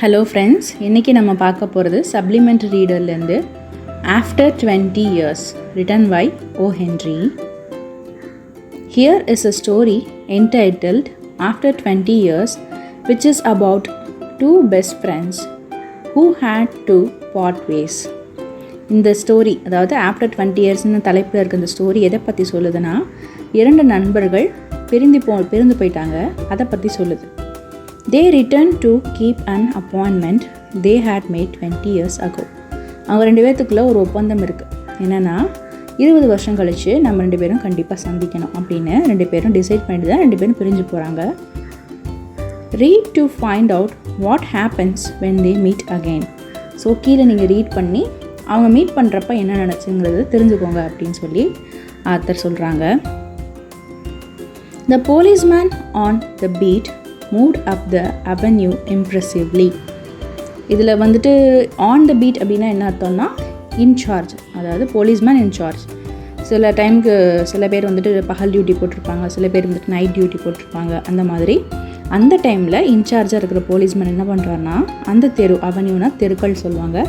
Hello friends, இன்றைக்கி நம்ம பார்க்க போகிறது supplementary ரீடர்லேருந்து after 20 years written by O. Henry. Here is a story entitled After 20 years which is about two best friends who had to part ways. இந்த story, அதாவது after 20 இயர்ஸ்னு தலைப்பில் இருக்க இந்த story எதை பற்றி சொல்லுதுன்னா, இரண்டு நண்பர்கள் பிரிந்து போயிட்டாங்க, அதை பற்றி சொல்லுது. They returned to keep an appointment they had made 20 years ago. அவங்க ரெண்டு பேர்த்துக்குள்ளே ஒரு ஒப்பந்தம் இருக்குது. என்னென்னா, 20 வருஷம் கழித்து நம்ம ரெண்டு பேரும் கண்டிப்பாக சந்திக்கணும் அப்படின்னு ரெண்டு பேரும் டிசைட் பண்ணிட்டு தான் ரெண்டு பேரும் பிரிஞ்சு போகிறாங்க. Read to find out what happens when they meet again. So கீழே நீங்கள் ரீட் பண்ணி அவங்க மீட் பண்ணுறப்ப என்ன நினச்சுங்கிறது தெரிஞ்சுக்கோங்க அப்படின்னு சொல்லி ஆத்தர் சொல்கிறாங்க. The policeman on the beat moved up the avenue impressively. இதில் வந்துட்டு ஆன் த பீட் அப்படின்னா என்ன அர்த்தம்னா இன்சார்ஜ், அதாவது போலீஸ்மேன் இன்சார்ஜ். சில டைமுக்கு சில பேர் வந்துட்டு பகல் டியூட்டி போட்டிருப்பாங்க, சில பேர் வந்துட்டு நைட் டியூட்டி போட்டிருப்பாங்க. அந்த மாதிரி அந்த டைமில் இன்சார்ஜாக இருக்கிற போலீஸ்மேன் என்ன பண்ணுறாருன்னா, அந்த தெரு, அவென்யூனா தெருக்கள் சொல்லுவாங்க,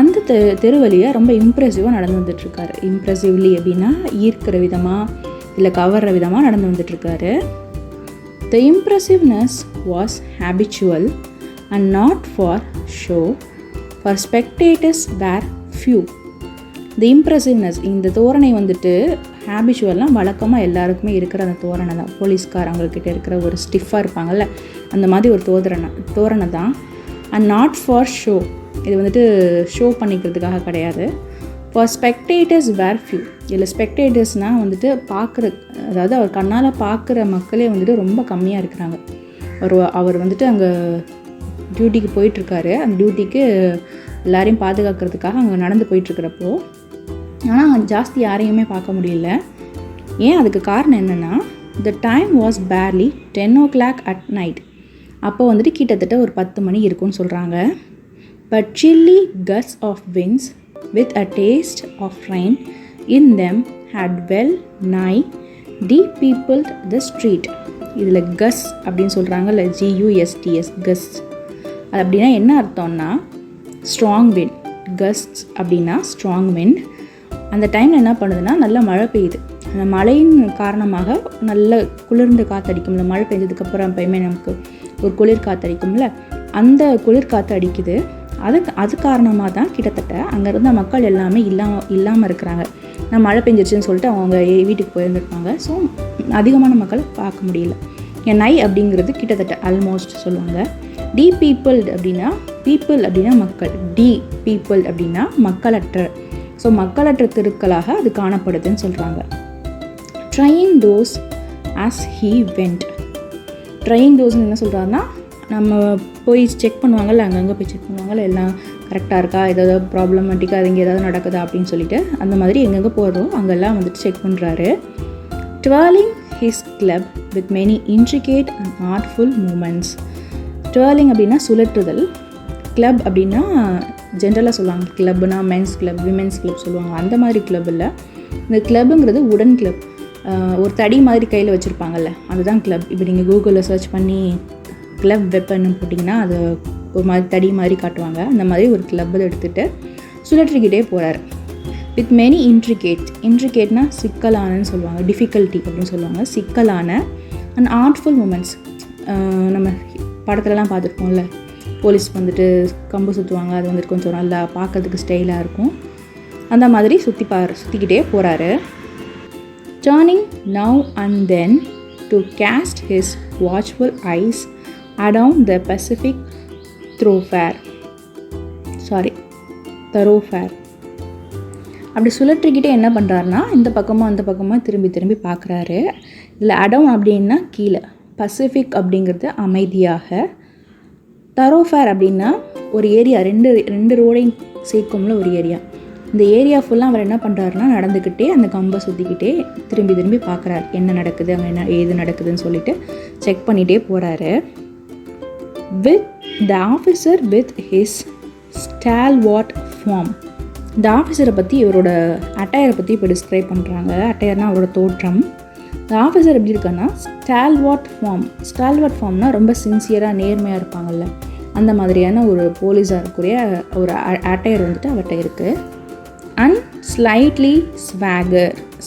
அந்த தெரு வழியாக ரொம்ப இம்ப்ரெசிவாக நடந்து வந்துட்டுருக்காரு. இம்ப்ரெசிவ்லி அப்படின்னா ஈர்க்கிற விதமாக இல்லை கவர்ற விதமாக நடந்து வந்துட்டுருக்காரு. The impressiveness was habitual and not for show, for spectators were few. The impressiveness, இந்த தோரணை வந்துட்டு ஹேபிச்சுவல்னால் வழக்கமாக எல்லாருக்குமே இருக்கிற அந்த தோரணை தான். போலீஸ்காரங்கக்கிட்ட இருக்கிற ஒரு ஸ்டிஃபாக இருப்பாங்கள்ல, அந்த மாதிரி ஒரு தோரணை தான். அண்ட் நாட் ஃபார் ஷோ, இது வந்துட்டு ஷோ பண்ணிக்கிறதுக்காக கிடையாது. ஃபார் ஸ்பெக்டேட்டர்ஸ் வேர் ஃபியூ, இதில் ஸ்பெக்டேட்டர்ஸ்னால் வந்துட்டு பார்க்குற, அதாவது அவர் கண்ணால் பார்க்குற மக்களே வந்துட்டு ரொம்ப கம்மியாக இருக்கிறாங்க. அவர் வந்துட்டு அங்கே டியூட்டிக்கு போயிட்டுருக்காரு. அந்த டியூட்டிக்கு எல்லாரையும் பாதுகாக்கிறதுக்காக அங்கே நடந்து போயிட்டுருக்கிறப்போ, ஆனால் ஜாஸ்தி யாரையுமே பார்க்க முடியல. ஏன், அதுக்கு காரணம் என்னென்னா, the time was barely 10 o'clock at night. அப்போ வந்துட்டு கிட்டத்தட்ட ஒரு 10 மணி இருக்கும்னு சொல்கிறாங்க. But chilly gusts of winds with a taste of rain in them had well nigh de-peopled the street. இதில் கஸ் அப்படின்னு சொல்கிறாங்கல்ல, GUSTS, கஸ். அது அப்படின்னா என்ன அர்த்தம்னா ஸ்ட்ராங் விண்ட். கஸ்ட்ஸ் அப்படின்னா ஸ்ட்ராங் விண்ட். அந்த டைமில் என்ன பண்ணுதுன்னா, நல்லா மழை பெய்யுது. அந்த மழையின் காரணமாக நல்ல குளிர்ந்து காற்றடிக்கும்ல, மழை பெஞ்சதுக்கப்புறம் எப்பயுமே நமக்கு ஒரு குளிர் காற்றடிக்கும்ல, அந்த குளிர் காற்று அடிக்குது. அது காரணமாக தான் கிட்டத்தட்ட அங்கே இருந்த மக்கள் எல்லாமே இல்லாமல் இருக்கிறாங்க. நான் மழை பெஞ்சிருச்சுன்னு சொல்லிட்டு அவங்க வீட்டுக்கு போயிருந்துருப்பாங்க. ஸோ அதிகமான மக்கள் பார்க்க முடியல. என் நை அப்படிங்கிறது கிட்டத்தட்ட ஆல்மோஸ்ட் சொல்லுவாங்க. டி பீப்புள்டு அப்படின்னா, பீப்புள் அப்படின்னா மக்கள், டி பீப்புள் அப்படின்னா மக்களற்ற. ஸோ மக்களற்ற தெருக்களாக அது காணப்படுதுன்னு சொல்கிறாங்க. Trying those as he went. Trying தோஸ்ன்னு என்ன சொல்கிறாருன்னா, நம்ம போய் செக் பண்ணுவாங்கள்ல, அங்கங்கே போய் செக் பண்ணுவாங்கள்ல, எல்லாம் கரெக்டாக இருக்கா, ஏதாவது ப்ராப்ளமேட்டிக்காக அது இங்கே ஏதாவது நடக்குதா அப்படின்னு சொல்லிட்டு, அந்த மாதிரி எங்கெங்கே போகிறோம் அங்கெல்லாம் வந்துட்டு செக் பண்ணுறாரு. Twirling his club with many intricate and artful movements. Twirling அப்படின்னா சுழற்றுதல், கிளப் அப்படின்னா ஜென்ரலாக சொல்லுவாங்க, கிளப்னா மென்ஸ் கிளப், விமென்ஸ் கிளப் சொல்லுவாங்க. அந்த மாதிரி கிளப் இல்லை. இந்த கிளப்புங்கிறது உடன் கிளப், ஒரு தடி மாதிரி கையில் வச்சுருப்பாங்கல்ல, அதுதான் கிளப். இப்போ நீங்கள் கூகுளில் சர்ச் பண்ணி கிளப் வெப்பன் போட்டிங்கன்னா அது ஒரு மாதிரி தடி மாதிரி காட்டுவாங்க. அந்த மாதிரி ஒரு கிளப்பை எடுத்துகிட்டு சுழற்றிக்கிட்டே போகிறார். வித் மெனி இன்ட்ரிகேட்னா சிக்கலானன்னு சொல்லுவாங்க, டிஃபிகல்ட்டி அப்படின்னு சொல்லுவாங்க, சிக்கலான. அண்ட் ஆர்ட்ஃபுல் மூமெண்ட்ஸ், நம்ம படத்துலலாம் பார்த்துருக்கோம்ல, போலீஸ் வந்துட்டு கம்பு சுற்றுவாங்க, அது வந்துட்டு கொஞ்சம் நல்லா பார்க்கறதுக்கு ஸ்டைலாக இருக்கும். அந்த மாதிரி சுற்றிக்கிட்டே போகிறாரு. Turning now and then to cast his watchful eyes around the Pacific thoroughfare. அப்படி சுழற்றிக்கிட்டே என்ன பண்ணுறாருனா, இந்த பக்கமாக அந்த பக்கமாக திரும்பி பார்க்குறாரு. இதில் அடவுன் அப்படின்னா கீழே, பசிபிக் அப்படிங்கிறது அமைதியாக, தரோஃபேர் அப்படின்னா ஒரு ஏரியா, ரெண்டு ரோடையும் சேர்க்கும்ல ஒரு ஏரியா. இந்த ஏரியா ஃபுல்லாக அவர் என்ன பண்ணுறாருனா, நடந்துக்கிட்டே அந்த கம்பை சுற்றிக்கிட்டே திரும்பி பார்க்குறாரு, என்ன நடக்குது அங்கே, என்ன ஏது நடக்குதுன்னு சொல்லிட்டு செக் பண்ணிகிட்டே போகிறாரு. With the officer with his stalwart form. இந்த ஆஃபீஸரை பற்றி, இவரோட அட்டையரை பற்றி இப்போ டிஸ்கிரைப் பண்ணுறாங்க. அட்டையர்னால் அவரோட தோற்றம். இந்த ஆஃபீஸர் எப்படி இருக்கான்னா, ஸ்டால்வார்ட் ஃபார்ம்னால் ரொம்ப சின்சியராக நேர்மையாக இருப்பாங்கள்ல, அந்த மாதிரியான ஒரு போலீஸாக இருக்கக்கூடிய ஒரு அட்டையர் வந்துட்டு அவர்கிட்ட இருக்குது. அண்ட் ஸ்லைட்லி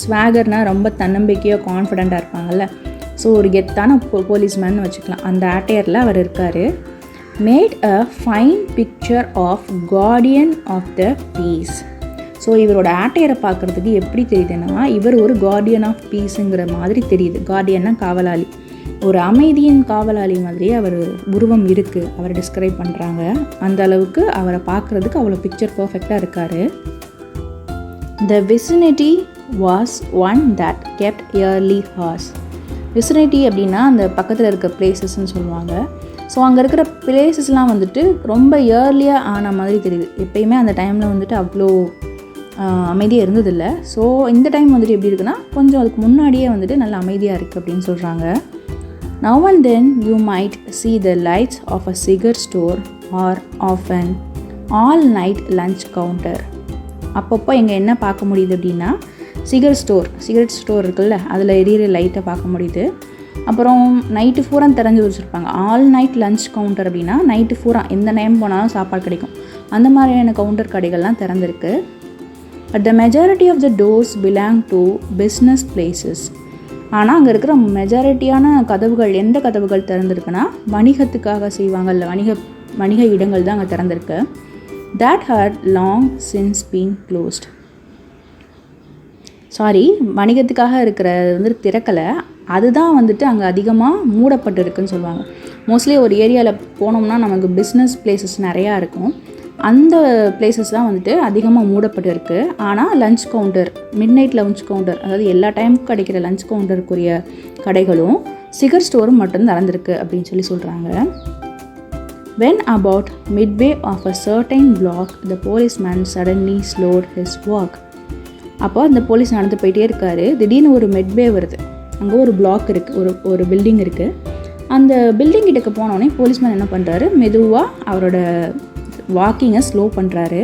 ஸ்வாகர்னால் ரொம்ப தன்னம்பிக்கையாக கான்ஃபிடெண்ட்டாக இருப்பாங்கள்ல, ஸோ ஒரு கெத்தான போலீஸ்மேன் வச்சுக்கலாம். அந்த அட்டையரில் அவர் இருக்கார். Made a fine picture of guardian of the peace. So இவரோட அட்டையரை பார்க்குறதுக்கு எப்படி தெரியுதுன்னா, இவர் ஒரு கார்டியன் ஆஃப் பீஸுங்கிற மாதிரி தெரியுது. கார்டியன்னா காவலாளி, ஒரு அமைதியின் காவலாளி மாதிரியே அவர் உருவம் இருக்குது. அவரை டிஸ்கிரைப் பண்ணுறாங்க. அந்த அளவுக்கு அவரை பார்க்குறதுக்கு அவ்வளோ பிக்சர் பர்ஃபெக்டாக இருக்கார். The vicinity was one that kept yearly hours. Vicinity அப்படின்னா அந்த பக்கத்தில் இருக்க பிளேசஸ்ன்னு சொல்லுவாங்க. ஸோ அங்கே இருக்கிற பிளேசஸ்லாம் வந்துட்டு ரொம்ப இயர்லியாக ஆன மாதிரி தெரியுது. எப்பயுமே அந்த டைமில் வந்துட்டு அவ்வளோ அமைதியாக இருந்ததில்லை. ஸோ இந்த டைம் வந்துட்டு எப்படி இருக்குன்னா, கொஞ்சம் அதுக்கு முன்னாடியே வந்துட்டு நல்ல அமைதியாக இருக்குது அப்படின்னு சொல்கிறாங்க. Now and then you might see the lights of a cigarette store or of an all-night lunch counter. அப்பப்போ எங்கே என்ன பார்க்க முடியுது அப்படின்னா, சிகரெட் ஸ்டோர் இருக்குல்ல, அதில் எரியிற லைட்டை பார்க்க முடியுது. அப்புறம் நைட்டு பூரா திறந்து வச்சுருப்பாங்க. ஆல் நைட் லஞ்ச் கவுண்டர் அப்படின்னா நைட்டு பூரா எந்த டைம் போனாலும் சாப்பாடு கிடைக்கும். அந்த மாதிரியான கவுண்டர் கடைகள்லாம் திறந்துருக்கு. But the majority of the doors belong to business places. ஆனால் அங்கே இருக்கிற மெஜாரிட்டியான கதவுகள், எந்த கதவுகள் திறந்துருக்குன்னா வணிகத்துக்காக செய்வாங்கல்ல, வணிக இடங்கள் தான் அங்கே திறந்திருக்கு. that had long since been closed. வணிகத்துக்காக இருக்கிறது வந்துட்டு திறக்கலை, அதுதான் வந்துட்டு அங்கே அதிகமாக மூடப்பட்டு இருக்குன்னு சொல்லுவாங்க. மோஸ்ட்லி ஒரு ஏரியாவில் போனோம்னா நமக்கு பிஸ்னஸ் பிளேசஸ் நிறையா இருக்கும். அந்த பிளேசஸ் தான் வந்துட்டு அதிகமாக மூடப்பட்டு இருக்குது. ஆனால் lunch counter, midnight lunch counter, அதாவது எல்லா டைமுக்கும் கிடைக்கிற லஞ்ச் கவுண்டருக்குரிய கடைகளும் சிகரெட் ஸ்டோரும் மட்டும் திறந்துருக்கு அப்படின்னு சொல்கிறாங்க. When about midway of a certain block, the policeman suddenly slowed his walk. அப்போ அந்த போலீஸ் நடந்து போயிட்டே இருக்காரு. திடீர்னு ஒரு மிட்வே வருது. அங்கே ஒரு பிளாக் இருக்குது, ஒரு பில்டிங் இருக்குது. அந்த பில்டிங் கிட்டக்க போனோடனே போலீஸ்மேன் என்ன பண்ணுறாரு, மெதுவாக அவரோட வாக்கிங்கை ஸ்லோ பண்ணுறாரு,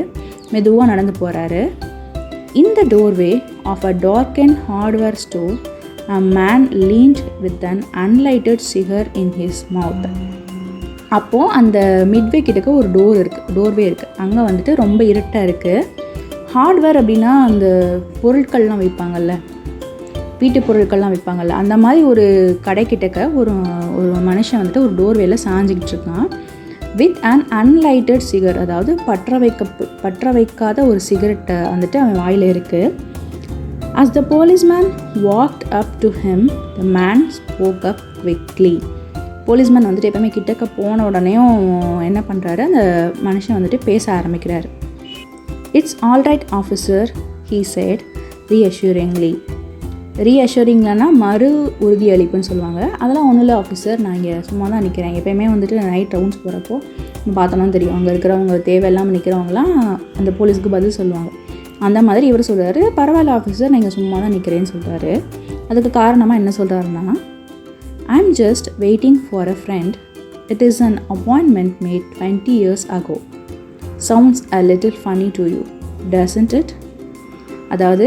மெதுவாக நடந்து போகிறாரு. In the doorway of a darkened hardware store, a man leaned with an unlighted cigar in his mouth. அப்போது அந்த மிட்வே கிட்டக்க ஒரு டோர்வே இருக்குது. அங்கே வந்துட்டு ரொம்ப இருட்டாக இருக்குது. ஹார்ட்வேர் அப்படின்னா அந்த பொருட்கள்லாம் வைப்பாங்கள்ல, வீட்டு பொருட்கள்லாம் வைப்பாங்கள்ல, அந்த மாதிரி ஒரு கடைக்கிட்டக்க ஒரு மனுஷன் வந்துட்டு ஒரு டோர்வேல சாஞ்சிக்கிட்டு இருக்கான். வித் அன் அன்லைட்டட் சிகர், அதாவது பற்ற வைக்காத ஒரு சிகரெட்டை வந்துட்டு அவன் வாயில் இருக்குது. As the policeman walked up to him, the man spoke up quickly. Policeman வந்துட்டு எப்போவுமே கிட்டக்க போன உடனேயும் என்ன பண்ணுறாரு, அந்த மனுஷன் வந்துட்டு பேச ஆரம்பிக்கிறாரு. It's all right officer, he said reassuringly. ரீஅஷ்யூரிங்லன்னா மறு உறுதியளிப்புன்னு சொல்லுவாங்க. அதெல்லாம் ஒன்றும் இல்லை ஆஃபீஸர், நான் இங்கே சும்மா தான் நிற்கிறேன். எப்போயுமே வந்துட்டு நைட் ரவுண்ட்ஸ் போகிறப்போ பார்த்தோன்னா தெரியும், அங்கே இருக்கிறவங்க தேவையில்லாமல் நிற்கிறவங்களாம் அந்த போலீஸ்க்கு பதில் சொல்லுவாங்க. அந்த மாதிரி இவர் சொல்கிறாரு, பரவாயில்ல ஆஃபீஸர், நான் இங்கே சும்மா தான் நிற்கிறேன்னு சொல்கிறாரு. அதுக்கு காரணமாக என்ன சொல்கிறாருன்னா, I'm just waiting for a friend. It is an appointment made 20 years ago. Sounds a little funny to you, doesn't it? அதாவது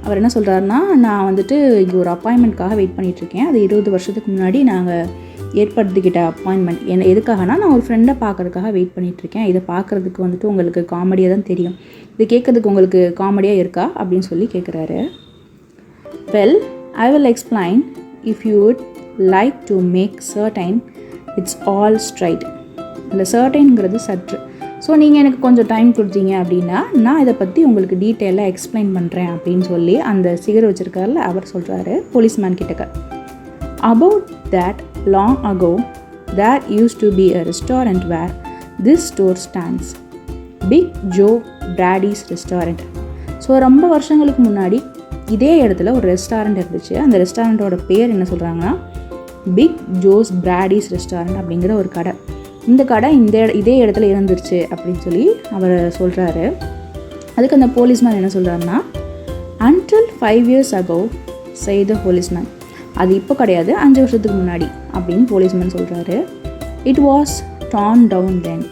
அவர் என்ன சொல்கிறாருன்னா, நான் வந்துட்டு இங்கே ஒரு அப்பாயின்மெண்ட்காக வெயிட் பண்ணிகிட்ருக்கேன். அது 20 வருஷத்துக்கு முன்னாடி நாங்கள் ஏற்படுத்திக்கிட்ட அப்பாயின்மெண்ட். எதுக்காகனா, நான் ஒரு ஃப்ரெண்டை பார்க்கறதுக்காக வெயிட் பண்ணிகிட்ருக்கேன். இதை பார்க்குறதுக்கு வந்துட்டு உங்களுக்கு காமெடியாக தான் தெரியும். இது கேட்குறதுக்கு உங்களுக்கு காமெடியாக இருக்கா அப்படின்னு சொல்லி கேட்குறாரு. Well, I will explain. If you would like to make certain it's all straight. இந்த சர்டைன்ங்கிறது சற்று. ஸோ நீங்கள் எனக்கு கொஞ்சம் டைம் கொடுத்தீங்க அப்படின்னா நான் இதை பற்றி உங்களுக்கு டீட்டெயிலாக எக்ஸ்பிளைன் பண்ணுறேன் அப்படின்னு சொல்லி அந்த சிகரெட் வச்சுருக்காருல அவர் சொல்கிறாரு போலீஸ்மேன் கிட்டக்க. About that long ago, there used to be a restaurant where this store stands. Big Joe Brady's restaurant. So ரொம்ப வருஷங்களுக்கு முன்னாடி இதே இடத்துல ஒரு ரெஸ்டாரண்ட் இருந்துச்சு. அந்த ரெஸ்டாரண்ட்டோட பேர் என்ன சொல்கிறாங்கன்னா, பிக் ஜோஸ் பிராடிஸ் ரெஸ்டாரண்ட் அப்படிங்கிற ஒரு கடை. இந்த கடை இதே இடத்துல இருந்துருச்சு அப்படின்னு சொல்லி அவர் சொல்கிறாரு. அதுக்கு அந்த போலீஸ்மேன் என்ன சொல்கிறாருன்னா, until 5 years ago, say the policeman. அது இப்போ கிடையாது, 5 வருஷத்துக்கு முன்னாடி அப்படின்னு போலீஸ்மேன் சொல்கிறாரு. It was torn down then.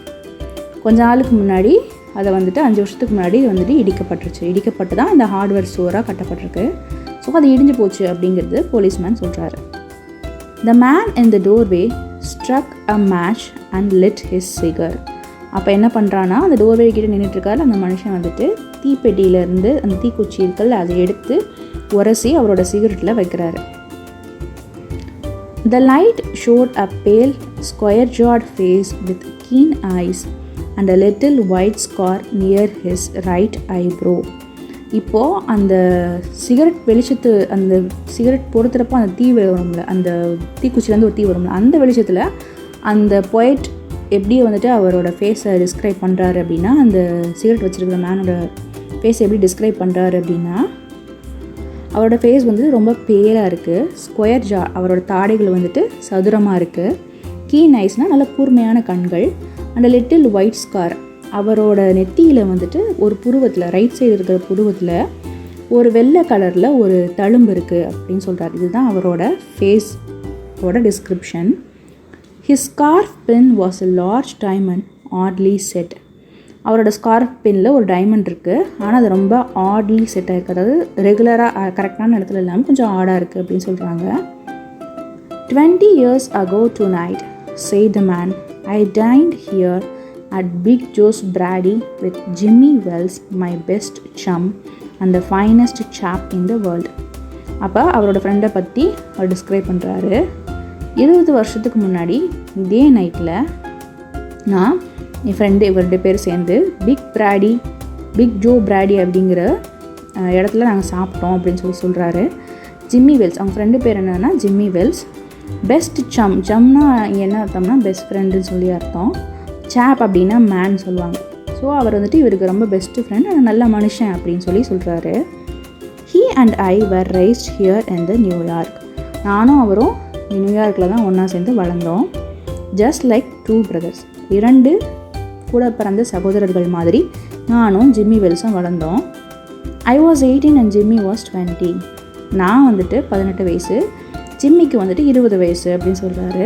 கொஞ்ச நாளுக்கு முன்னாடி அதை வந்துட்டு 5 வருஷத்துக்கு முன்னாடி வந்துட்டு இடிக்கப்பட்டு தான் இந்த ஹார்ட்வேர் ஸ்டோராக கட்டப்பட்டிருக்கு. ஸோ அது இடிஞ்சு போச்சு அப்படிங்கிறது போலீஸ்மேன் சொல்கிறாரு. The man in the doorway struck a match and lit his cigar. அப்போ என்ன பண்ணுறான்னா, அந்த டோர்வே கிட்ட நின்றுட்டுருக்காரு அந்த மனுஷன் வந்துட்டு தீப்பெட்டியிலேருந்து அந்த தீக்குச்சி இருக்கல் அதை எடுத்து உரசி அவரோட சிகரெட்டில் வைக்கிறாரு. The light showed a pale, square-jawed face with keen eyes and a little white scar near his right eyebrow. இப்போது அந்த சிகரெட் வெளிச்சத்து அந்த சிகரெட் பொறுத்துறப்போ அந்த தீ வரும்ல, அந்த தீக்குச்சிலேருந்து ஒரு தீ வரும்ல, அந்த வெளிச்சத்தில் அந்த பொயட் எப்படி வந்துட்டு அவரோட ஃபேஸை டிஸ்கிரைப் பண்ணுறாரு அப்படின்னா, அந்த சிகரெட் வச்சுருக்கிற மேனோட ஃபேஸை எப்படி டிஸ்கிரைப் பண்ணுறாரு அப்படின்னா, அவரோட ஃபேஸ் வந்து ரொம்ப பேலாக இருக்குது, ஸ்கொயர் ஜா, அவரோட தாடைகள் வந்துட்டு சதுரமாக இருக்குது, கீன் ஐஸ்னால் நல்ல கூர்மையான கண்கள், அண்ட் லிட்டில் ஒயிட் ஸ்கார், அவரோட நெத்தியில் வந்துட்டு ஒரு புருவத்தில் ரைட் சைடு இருக்கிற புருவத்தில் ஒரு வெள்ளை கலரில் ஒரு தழும்பு இருக்குது அப்படின்னு சொல்கிறார். இதுதான் அவரோட ஃபேஸோட description. His scarf pin was a large diamond oddly set. அவரோட ஸ்கார்ஃப் பின்னில் ஒரு டைமண்ட் இருக்குது, ஆனால் அது ரொம்ப ஆட்லி செட் ஆகிருக்கு, அதாவது ரெகுலராக கரெக்டான இடத்துல இல்லாமல் கொஞ்சம் ஆடாக இருக்குது அப்படின்னு சொல்கிறாங்க. 20 years ago tonight, said the man, I dined here at Big Joe's Brady with Jimmy Wells, my best chum and the finest chap in the world. அப்போ அவரோட ஃப்ரெண்டை பற்றி அவர் டிஸ்கிரைப் பண்ணுறாரு. 20 வருஷத்துக்கு முன்னாடி இதே நைட்டில் நான் என் ஃப்ரெண்டு இவருடைய பேர் சேர்ந்து பிக் ஜோ பிராடி அப்படிங்கிற இடத்துல நாங்கள் சாப்பிட்டோம் அப்படின்னு சொல்கிறாரு. ஜிம்மி வெல்ஸ், அவங்க ஃப்ரெண்டு பேர் என்னென்னா ஜிம்மி வெல்ஸ். பெஸ்ட் சம்னா என்ன அர்த்தம்னா பெஸ்ட் ஃப்ரெண்டுன்னு சொல்லி அர்த்தம். சாப் அப்படின்னா மேன் சொல்லுவாங்க. ஸோ அவர் வந்துட்டு இவருக்கு ரொம்ப பெஸ்ட்டு ஃப்ரெண்ட், நல்ல மனுஷன் அப்படின்னு சொல்கிறாரு. He and I were raised here in the New York. நானும் அவரும் நியூயார்க்கில் தான் ஒன்றா சேர்ந்து வளர்ந்தோம். ஜஸ்ட் லைக் 2 brothers, 2 கூட பிறந்த சகோதரர்கள் மாதிரி நானும் ஜிம்மி வெல்ஸும் வளர்ந்தோம். I was 18 and Jimmy was 20. நான் வந்துட்டு 18 வயசு, ஜிம்மிக்கு வந்துட்டு 20 வயசு அப்படின்னு சொல்கிறாரு.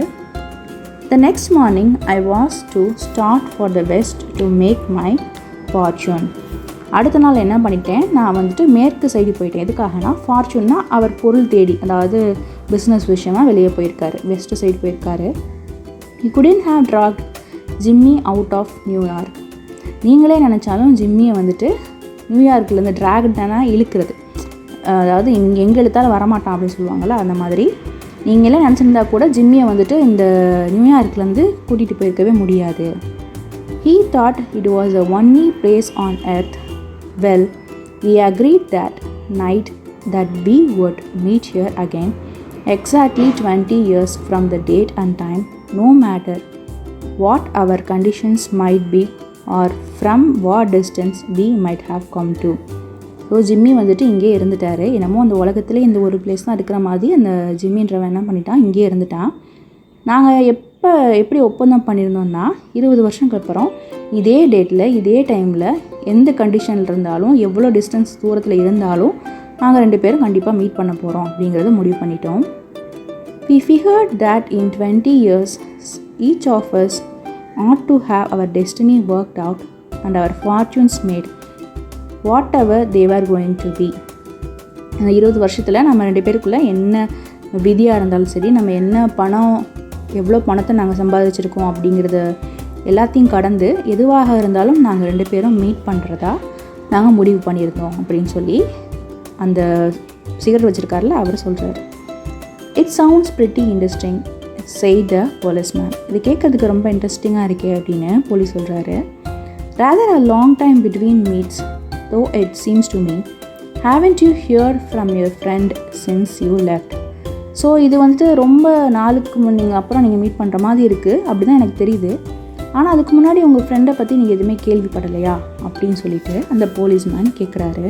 The next morning I was to start for the west to make my fortune. அடுத்த நாள் என்ன பண்ணிட்டேன், நான் வந்துட்டு மேற்கு சைடு போயிட்டேன். எதுக்காகனா, ஃபார்ச்சூன்னா அவர் பொருள் தேடி, அதாவது பிஸ்னஸ் விஷயமாக வெளியே போயிருக்காரு, வெஸ்ட் சைடு போயிருக்காரு. He couldn't have dragged Jimmy out of New York. நீங்களே நினச்சாலும் ஜிம்மியை வந்துட்டு நியூயார்க்லேருந்து ட்ராக்டனா இழுக்கிறது, அதாவது இங்கே எங்கே இழுத்தாலும் வரமாட்டான் அப்படின்னு சொல்லுவாங்கள்ல, அந்த மாதிரி நீங்களே நினச்சிருந்தா கூட ஜிம்மியை வந்துட்டு இந்த நியூயார்க்லேருந்து கூட்டிகிட்டு போயிருக்கவே முடியாது. He thought it was the only place on earth. Well, we agreed that night that we would meet here again exactly 20 years from the date and time, no matter what our conditions might be or from what distance we might have come to. So Jimmy வந்துட்டு இங்கே இருந்துட்டார். என்னமோ அந்த உலகத்திலே இந்த ஒரு place தான் இருக்கிற மாதிரி அந்த ஜிம்மின்றவன் என்ன பண்ணிட்டான், இங்கே இருந்துட்டான். நாங்கள் எப்படி ஒப்பந்தம் பண்ணியிருந்தோம்னா, 20 வருஷங்களுக்கு அப்புறம் இதே டேட்டில் இதே டைமில் எந்த கண்டிஷனில் இருந்தாலும் எவ்வளோ டிஸ்டன்ஸ் தூரத்தில் இருந்தாலும் நாங்கள் 2 பேரும் கண்டிப்பாக மீட் பண்ண போகிறோம் அப்படிங்கிறத முடிவு பண்ணிட்டோம். We figured that in 20 years each of us ought to have our destiny worked out and our fortunes made, whatever they were going to be. அந்த 20 வருஷத்தில் நம்ம 2 பேருக்குள்ளே என்ன விதியாக இருந்தாலும் சரி, நம்ம என்ன எவ்வளோ பணத்தை நாங்கள் சம்பாதிச்சிருக்கோம் அப்படிங்கிறத எல்லாத்தையும் கடந்து எதுவாக இருந்தாலும் நாங்கள் 2 பேரும் மீட் பண்ணுறதா நாங்கள் முடிவு பண்ணியிருந்தோம் அப்படின்னு சொல்லி அந்த சிகரெட் வச்சுருக்காருல அவர் சொல்கிறார். It sounds pretty interesting, said the policeman. இது கேட்கறதுக்கு ரொம்ப இன்ட்ரெஸ்டிங்காக இருக்கே அப்படின்னு போலீஸ் சொல்கிறாரு. Rather a long time between meets, though it seems to me. Haven't you heard from your friend since you left? So இது வந்துட்டு ரொம்ப நாளுக்கு அப்புறம் நீங்கள் மீட் பண்ணுற மாதிரி இருக்குது அப்படி தான் எனக்கு தெரியுது. ஆனால் அதுக்கு முன்னாடி உங்கள் ஃப்ரெண்டை பற்றி நீங்கள் எதுவுமே கேள்விப்படலையா அப்படின்னு சொல்லிட்டு அந்த போலீஸ்மேன் கேட்குறாரு.